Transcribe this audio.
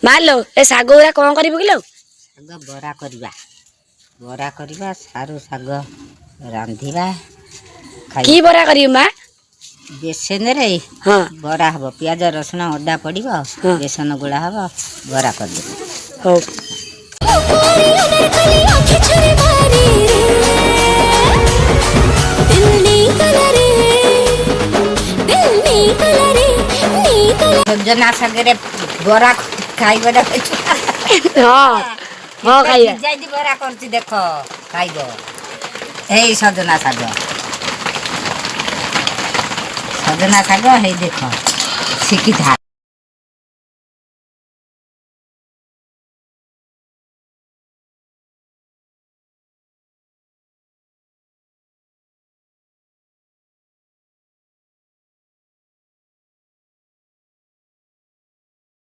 मालो ए साग गुरा कौन करिबु किलो साग बरा करबा सारू साग रांधिबा की बरा करियु मां बेसन रे हां बरा हबो प्याज रसुण अदा पड़िबो हाँ। बेसन गुला हबो बरा कर दे हो सजना सागरे बरा खाइबो ना हां हां खाइया जाई बरा करछि देखो खाइबो एई सजना साग हे देखो सिकिधा